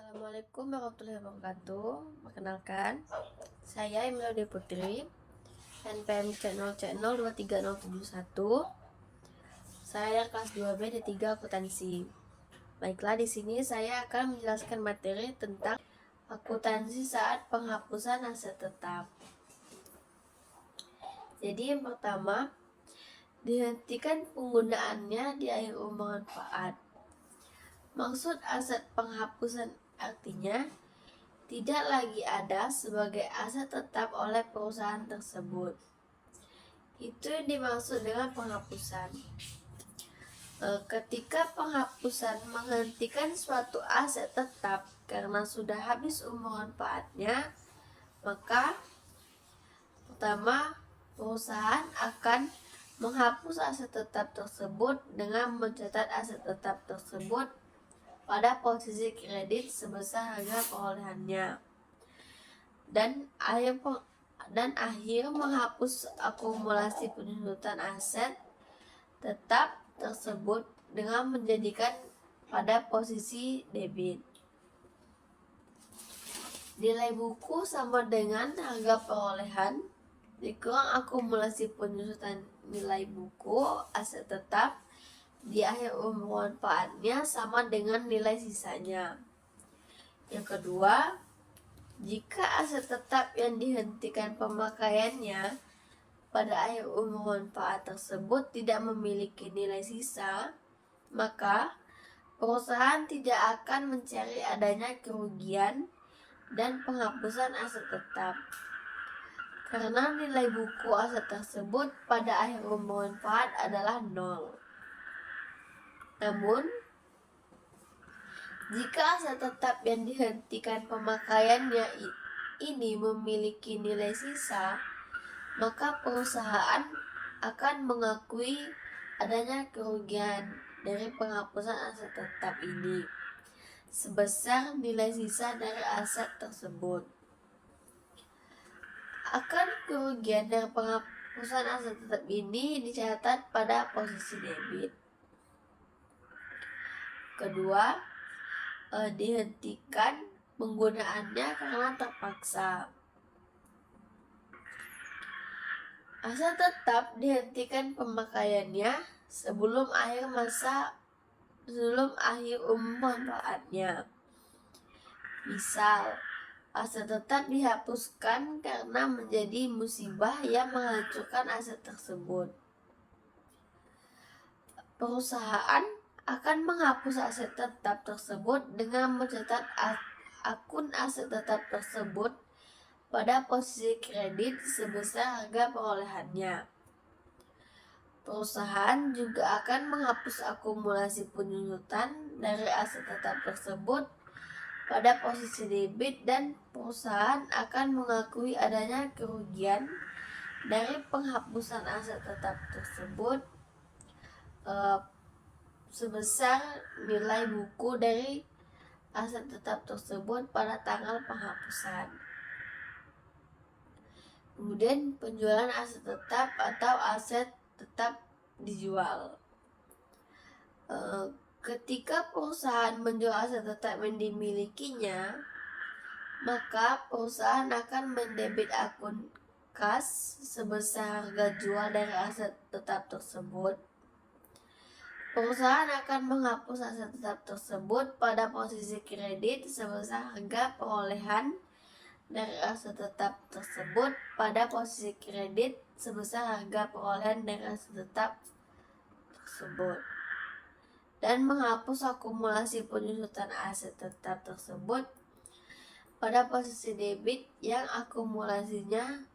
Assalamualaikum warahmatullahi wabarakatuh. Perkenalkan, saya Emilia Putri, NPM C0C02371. Saya kelas 2B D3 akuntansi. Baiklah, di sini saya akan menjelaskan materi tentang akuntansi saat penghapusan aset tetap. Jadi yang pertama, dihentikan penggunaannya di akhir umur manfaat. Maksud aset penghapusan artinya tidak lagi ada sebagai aset tetap oleh perusahaan tersebut. Itu yang dimaksud dengan penghapusan. Ketika penghapusan menghentikan suatu aset tetap karena sudah habis umur manfaatnya, maka pertama perusahaan akan menghapus aset tetap tersebut dengan mencatat aset tetap tersebut pada posisi kredit sebesar harga perolehannya, dan akhir menghapus akumulasi penyusutan aset tetap tersebut dengan menjadikan pada posisi debit. Nilai buku sama dengan harga perolehan dikurang akumulasi penyusutan nilai buku aset tetap di akhir umur manfaatnya sama dengan nilai sisanya. Yang kedua, jika aset tetap yang dihentikan pemakaiannya pada akhir umur manfaat tersebut tidak memiliki nilai sisa, maka perusahaan tidak akan mencari adanya kerugian dan penghapusan aset tetap, karena nilai buku aset tersebut pada akhir umur manfaat adalah 0. Namun, jika aset tetap yang dihentikan pemakaiannya ini memiliki nilai sisa, maka perusahaan akan mengakui adanya kerugian dari penghapusan aset tetap ini sebesar nilai sisa dari aset tersebut. Akan kerugian dari penghapusan aset tetap ini dicatat pada posisi debit. Kedua, dihentikan penggunaannya karena terpaksa. Aset tetap dihentikan pemakaiannya sebelum akhir umur manfaatnya. Misal, aset tetap dihapuskan karena menjadi musibah yang menghancurkan aset tersebut. Perusahaan akan menghapus aset tetap tersebut dengan mencatat akun aset tetap tersebut pada posisi kredit sebesar harga perolehannya. Perusahaan juga akan menghapus akumulasi penyusutan dari aset tetap tersebut pada posisi debit, dan perusahaan akan mengakui adanya kerugian dari penghapusan aset tetap tersebut sebesar nilai buku dari aset tetap tersebut pada tanggal penghapusan. Kemudian penjualan aset tetap atau aset tetap dijual. Ketika perusahaan menjual aset tetap yang dimilikinya, maka perusahaan akan mendebit akun kas sebesar harga jual dari aset tetap tersebut. Perusahaan akan menghapus aset tetap tersebut pada posisi kredit sebesar harga perolehan dari aset tetap tersebut pada posisi kredit sebesar harga perolehan dari aset tetap tersebut, dan menghapus akumulasi penyusutan aset tetap tersebut pada posisi debit yang akumulasinya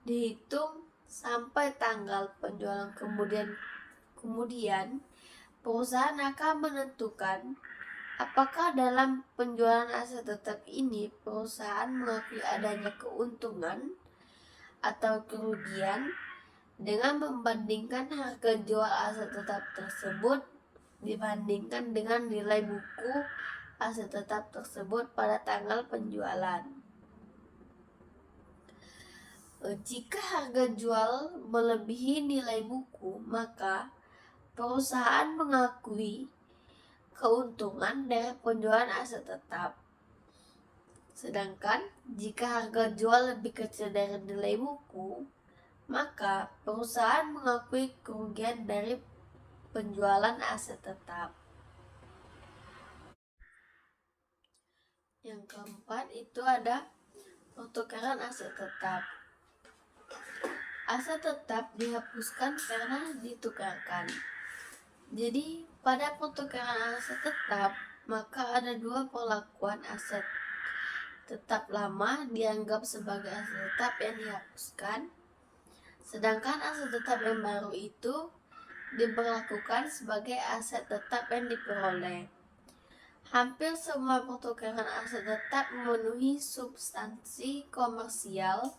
dihitung sampai tanggal penjualan. Kemudian perusahaan akan menentukan apakah dalam penjualan aset tetap ini perusahaan mengakui adanya keuntungan atau kerugian dengan membandingkan harga jual aset tetap tersebut dibandingkan dengan nilai buku aset tetap tersebut pada tanggal penjualan. Jika harga jual melebihi nilai buku, maka perusahaan mengakui keuntungan dari penjualan aset tetap. Sedangkan jika harga jual lebih kecil dari nilai buku, maka perusahaan mengakui kerugian dari penjualan aset tetap. Yang keempat itu ada pertukaran aset tetap. Aset tetap dihapuskan karena ditukarkan. Jadi pada pertukaran aset tetap, maka ada dua perlakuan aset tetap lama dianggap sebagai aset tetap yang dihapuskan, sedangkan aset tetap yang baru itu diberlakukan sebagai aset tetap yang diperoleh. Hampir semua pertukaran aset tetap memenuhi substansi komersial.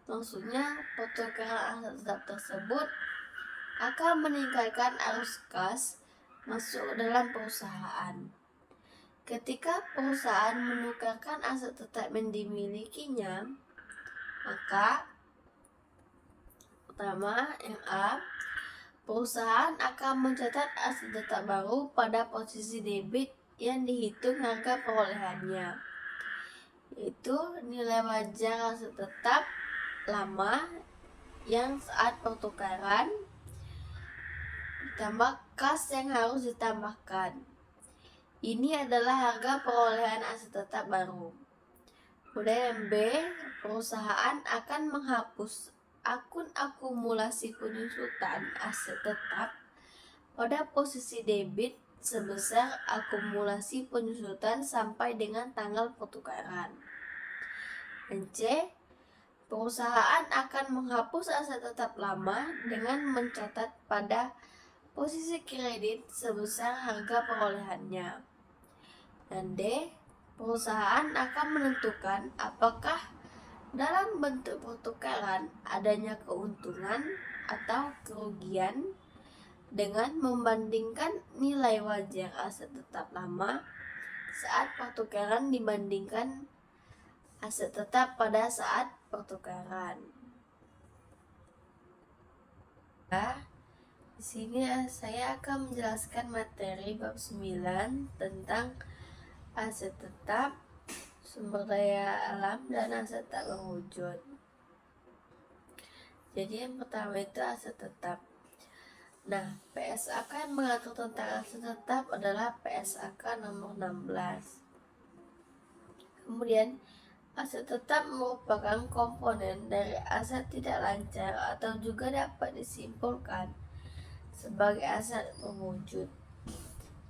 Maksudnya, pertukaran aset tetap tersebut akan meningkatkan arus kas masuk dalam perusahaan. Ketika perusahaan menukarkan aset tetap yang dimilikinya, maka pertama, yang A, perusahaan akan mencatat aset tetap baru pada posisi debit yang dihitung harga perolehannya, yaitu nilai wajar aset tetap lama yang saat pertukaran ditambah kas yang harus ditambahkan. Ini adalah harga perolehan aset tetap baru. Kemudian yang B, perusahaan akan menghapus akun akumulasi penyusutan aset tetap pada posisi debit sebesar akumulasi penyusutan sampai dengan tanggal pertukaran. Dan C, perusahaan akan menghapus aset tetap lama dengan mencatat pada posisi kredit sebesar harga perolehannya. Dan D, perusahaan akan menentukan apakah dalam bentuk pertukaran adanya keuntungan atau kerugian dengan membandingkan nilai wajar aset tetap lama saat pertukaran dibandingkan aset tetap pada saat pertukaran. Nah, di sini saya akan menjelaskan materi bab 9 tentang aset tetap, sumber daya alam, dan aset tak berwujud. Jadi yang pertama itu aset tetap. Nah, PSAK yang mengatur tentang aset tetap adalah PSAK nomor 16. Kemudian, aset tetap merupakan komponen dari aset tidak lancar atau juga dapat disimpulkan sebagai aset berwujud,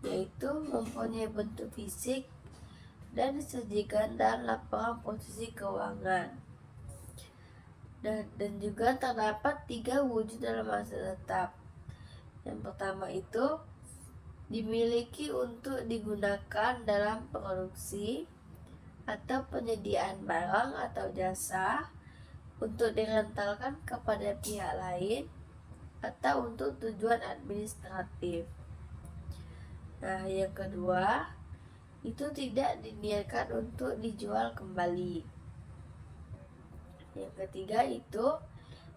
yaitu mempunyai bentuk fisik dan disajikan dalam laporan posisi keuangan. Dan juga terdapat 3 wujud dalam aset tetap. Yang pertama itu dimiliki untuk digunakan dalam produksi atau penyediaan barang atau jasa, untuk direntalkan kepada pihak lain, atau untuk tujuan administratif. Nah, yang kedua itu tidak diniatkan untuk dijual kembali. Yang ketiga itu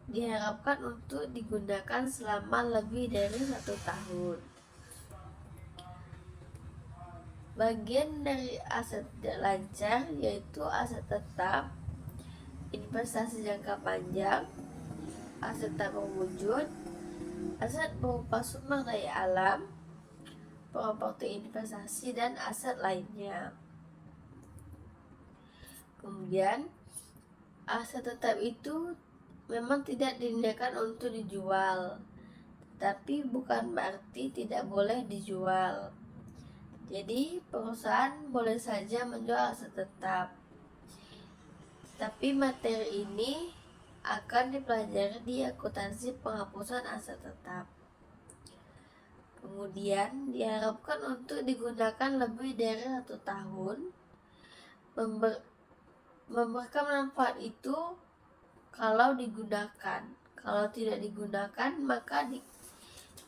diharapkan untuk digunakan selama lebih dari 1 tahun. Bagian dari aset tidak lancar yaitu aset tetap, investasi jangka panjang, aset tak berwujud, aset berupa sumber daya alam, properti investasi, dan aset lainnya. Kemudian aset tetap itu memang tidak diniatkan untuk dijual, tapi bukan berarti tidak boleh dijual. Jadi perusahaan boleh saja menjual aset tetap, tapi materi ini akan dipelajari di akuntansi penghapusan aset tetap. Kemudian diharapkan untuk digunakan lebih dari 1 tahun. Memberikan manfaat itu kalau digunakan. Kalau tidak digunakan, maka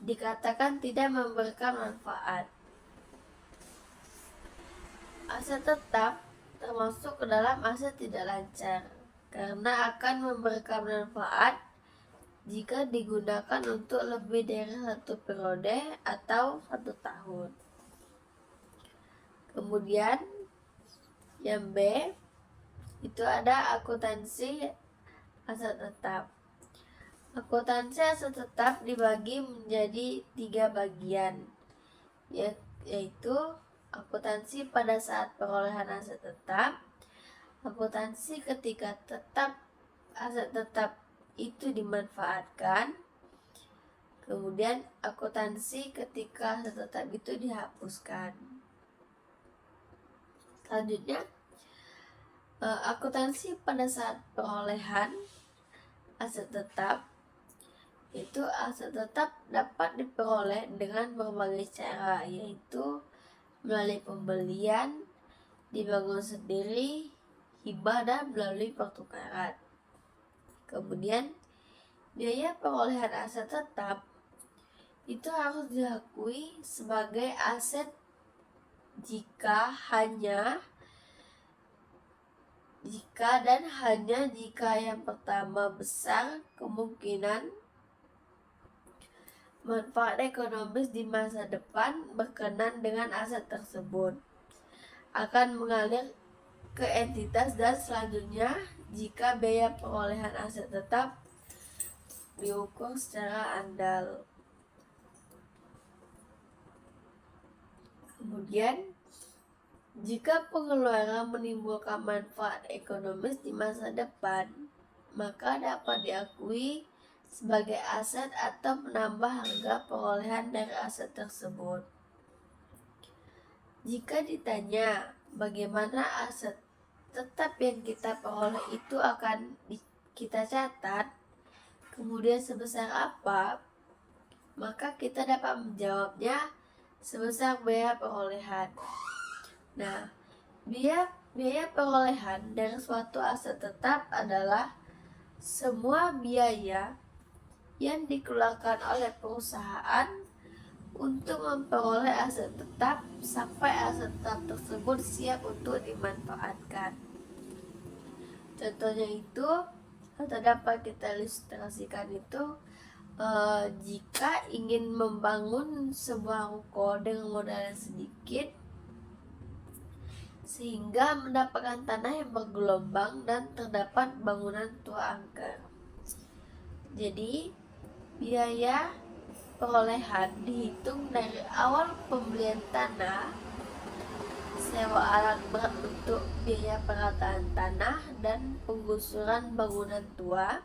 dikatakan tidak memberikan manfaat. Aset tetap termasuk ke dalam aset tidak lancar karena akan memberikan manfaat jika digunakan untuk lebih dari 1 periode atau 1 tahun. Kemudian yang B, itu ada akuntansi aset tetap. Akuntansi aset tetap dibagi menjadi 3 bagian, yaitu akuntansi pada saat perolehan aset tetap, akuntansi ketika aset tetap itu dimanfaatkan, kemudian akuntansi ketika aset tetap itu dihapuskan. Selanjutnya, akuntansi pada saat perolehan aset tetap, itu aset tetap dapat diperoleh dengan berbagai cara, yaitu melalui pembelian, dibangun sendiri, hibah, dan melalui pertukaran. Kemudian biaya perolehan aset tetap itu harus diakui sebagai aset jika dan hanya jika yang pertama besar kemungkinan manfaat ekonomis di masa depan berkenan dengan aset tersebut akan mengalir ke entitas, dan selanjutnya jika biaya perolehan aset tetap diukur secara andal. Kemudian jika pengeluaran menimbulkan manfaat ekonomis di masa depan, maka dapat diakui sebagai aset atau menambah harga perolehan dari aset tersebut. Jika ditanya bagaimana aset tetap yang kita peroleh itu akan kita catat, kemudian sebesar apa, maka kita dapat menjawabnya sebesar biaya perolehan. Nah, biaya perolehan dari suatu aset tetap adalah semua biaya yang dikeluarkan oleh perusahaan untuk memperoleh aset tetap sampai aset tetap tersebut siap untuk dimanfaatkan. Contohnya itu, atau dapat kita ilustrasikan itu, jika ingin membangun sebuah ruko dengan modal yang sedikit sehingga mendapatkan tanah yang bergelombang dan terdapat bangunan tua angker. Jadi biaya perolehan dihitung dari awal pembelian tanah, sewa alat berat untuk biaya perataan tanah, dan penggusuran bangunan tua.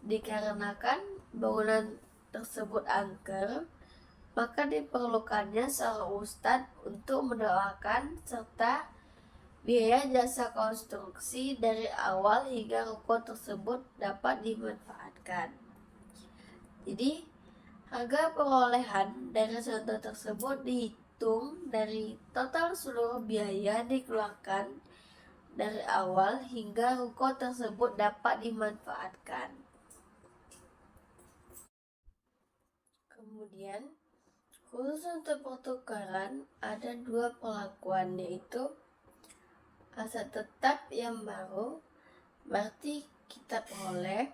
Dikarenakan bangunan tersebut angker, maka diperlukannya seorang ustadz untuk mendoakan serta biaya jasa konstruksi dari awal hingga ruko tersebut dapat dimanfaatkan. Jadi, harga perolehan dari contoh tersebut dihitung dari total seluruh biaya dikeluarkan dari awal hingga ruko tersebut dapat dimanfaatkan. Kemudian, khusus untuk pertukaran ada 2 perlakuan, yaitu aset tetap yang baru berarti kita peroleh,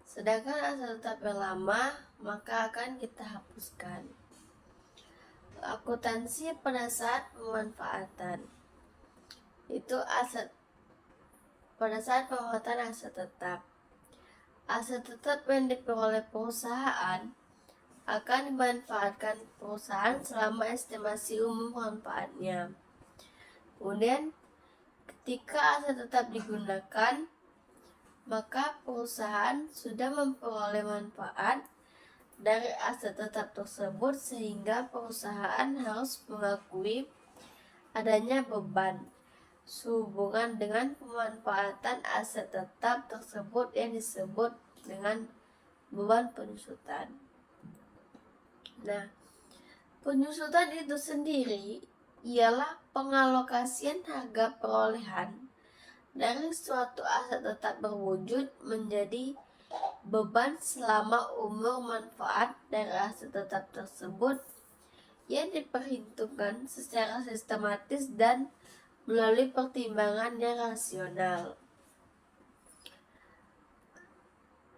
sedangkan aset tetap yang lama maka akan kita hapuskan. Akuntansi pada saat pemanfaatan itu pada saat pemanfaatan aset tetap. Aset tetap yang diperoleh perusahaan akan dimanfaatkan perusahaan selama estimasi umum manfaatnya. Kemudian ketika aset tetap digunakan, maka perusahaan sudah memperoleh manfaat dari aset tetap tersebut sehingga perusahaan harus mengakui adanya beban sehubungan dengan pemanfaatan aset tetap tersebut yang disebut dengan beban penyusutan. Nah, penyusutan itu sendiri ialah pengalokasian harga perolehan dari suatu aset tetap berwujud menjadi beban selama umur manfaat dari aset tetap tersebut yang diperhitungkan secara sistematis dan melalui pertimbangan yang rasional.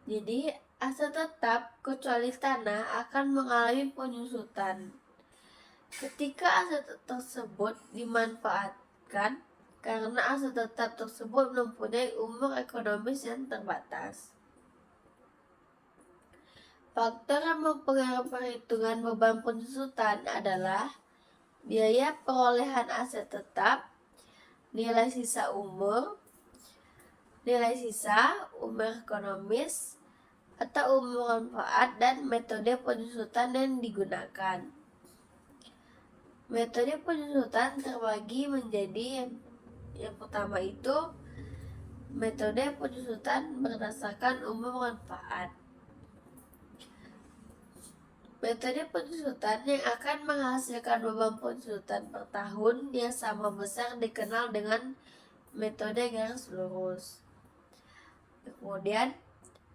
Jadi, aset tetap kecuali tanah akan mengalami penyusutan. Ketika aset tersebut dimanfaatkan karena aset tetap tersebut mempunyai umur ekonomis yang terbatas. Faktor yang mempengaruhi perhitungan beban penyusutan adalah biaya perolehan aset tetap, nilai sisa umur ekonomis, atau umur manfaat, dan metode penyusutan yang digunakan. Metode penyusutan terbagi menjadi yang pertama itu metode penyusutan berdasarkan umur manfaat. Metode penyusutan yang akan menghasilkan beban penyusutan per tahun yang sama besar dikenal dengan metode garis lurus. Kemudian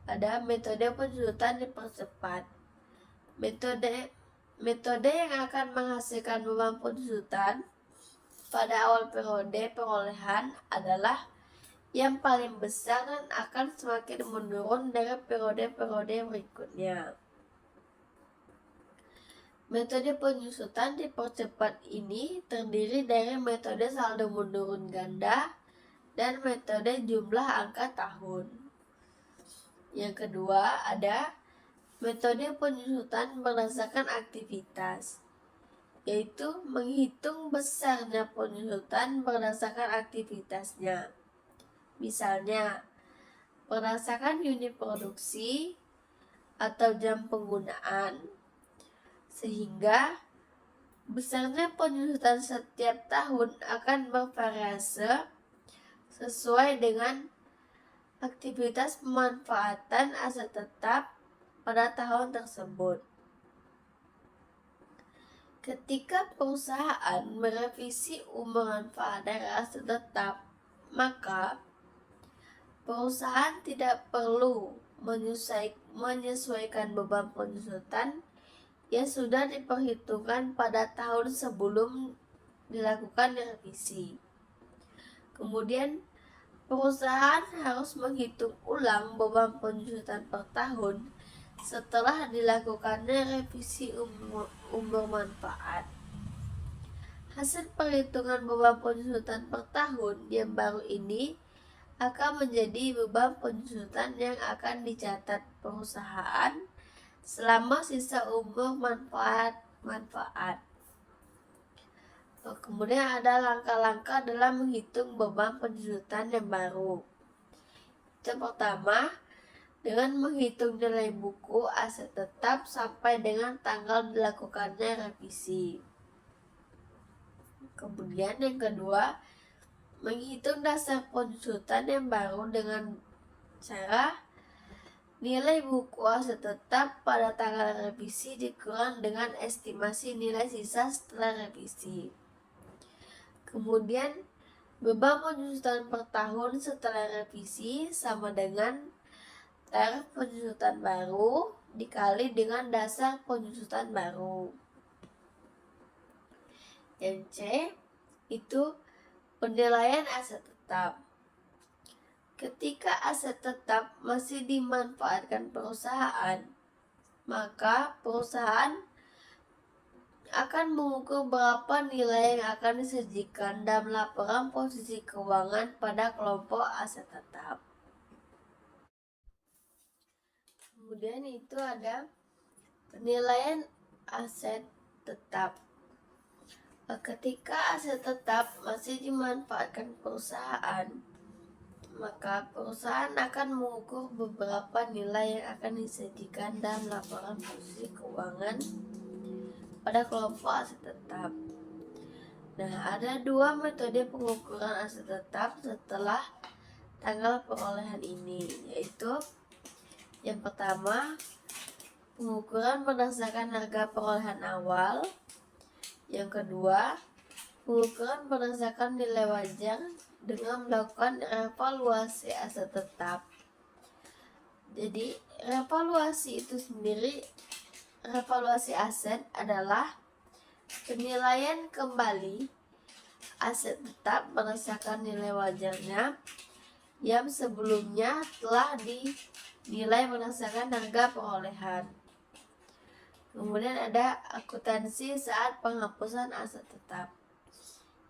ada metode penyusutan dipercepat. Metode yang akan menghasilkan beban penyusutan pada awal periode perolehan adalah yang paling besar dan akan semakin menurun dari periode-periode berikutnya. Metode penyusutan dipercepat ini terdiri dari metode saldo menurun ganda dan metode jumlah angka tahun. Yang kedua ada metode penyusutan berdasarkan aktivitas, yaitu menghitung besarnya penyusutan berdasarkan aktivitasnya. Misalnya, berdasarkan unit produksi atau jam penggunaan, sehingga besarnya penyusutan setiap tahun akan bervariasi sesuai dengan aktivitas pemanfaatan aset tetap pada tahun tersebut. Ketika perusahaan merevisi umur manfaat dari aset tetap, maka perusahaan tidak perlu menyesuaikan beban penyusutan yang sudah diperhitungkan pada tahun sebelum dilakukan revisi. Kemudian, perusahaan harus menghitung ulang beban penyusutan per tahun setelah dilakukannya revisi umur manfaat. Hasil perhitungan beban penyusutan per tahun yang baru ini akan menjadi beban penyusutan yang akan dicatat perusahaan selama sisa umur manfaat. Kemudian ada langkah-langkah dalam menghitung beban penyusutan yang baru. Yang pertama, dengan menghitung nilai buku aset tetap sampai dengan tanggal dilakukannya revisi. Kemudian yang kedua, menghitung dasar penyusutan yang baru dengan cara nilai buku aset tetap pada tanggal revisi dikurang dengan estimasi nilai sisa setelah revisi. Kemudian, beban penyusutan per tahun setelah revisi sama dengan tarif penyusutan baru dikali dengan dasar penyusutan baru. Yang C itu penilaian aset tetap. Ketika aset tetap masih dimanfaatkan perusahaan, maka perusahaan akan mengukur berapa nilai yang akan disajikan dalam laporan posisi keuangan pada kelompok aset tetap. Kemudian itu ada penilaian aset tetap. Ketika aset tetap masih dimanfaatkan perusahaan, maka perusahaan akan mengukur beberapa nilai yang akan disajikan dalam laporan posisi keuangan pada kelompok aset tetap. Nah, ada dua metode pengukuran aset tetap setelah tanggal perolehan ini, yaitu yang pertama, pengukuran berdasarkan harga perolehan awal. Yang kedua, pengukuran berdasarkan nilai wajar dengan melakukan revaluasi aset tetap. Jadi, revaluasi itu sendiri, revaluasi aset adalah penilaian kembali aset tetap berdasarkan nilai wajarnya yang sebelumnya telah dinilai berdasarkan harga perolehan. Kemudian ada akuntansi saat penghapusan aset tetap.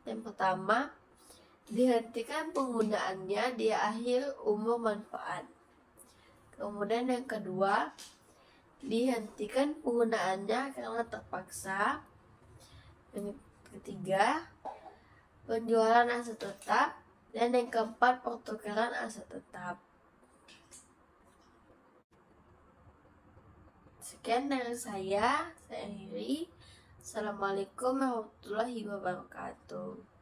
Yang pertama, dihentikan penggunaannya di akhir umur manfaat. Kemudian yang kedua, dihentikan penggunaannya karena terpaksa. Yang ketiga, penjualan aset tetap. Dan yang keempat, pertukaran aset tetap. Sekian dari saya akhiri. Assalamualaikum warahmatullahi wabarakatuh.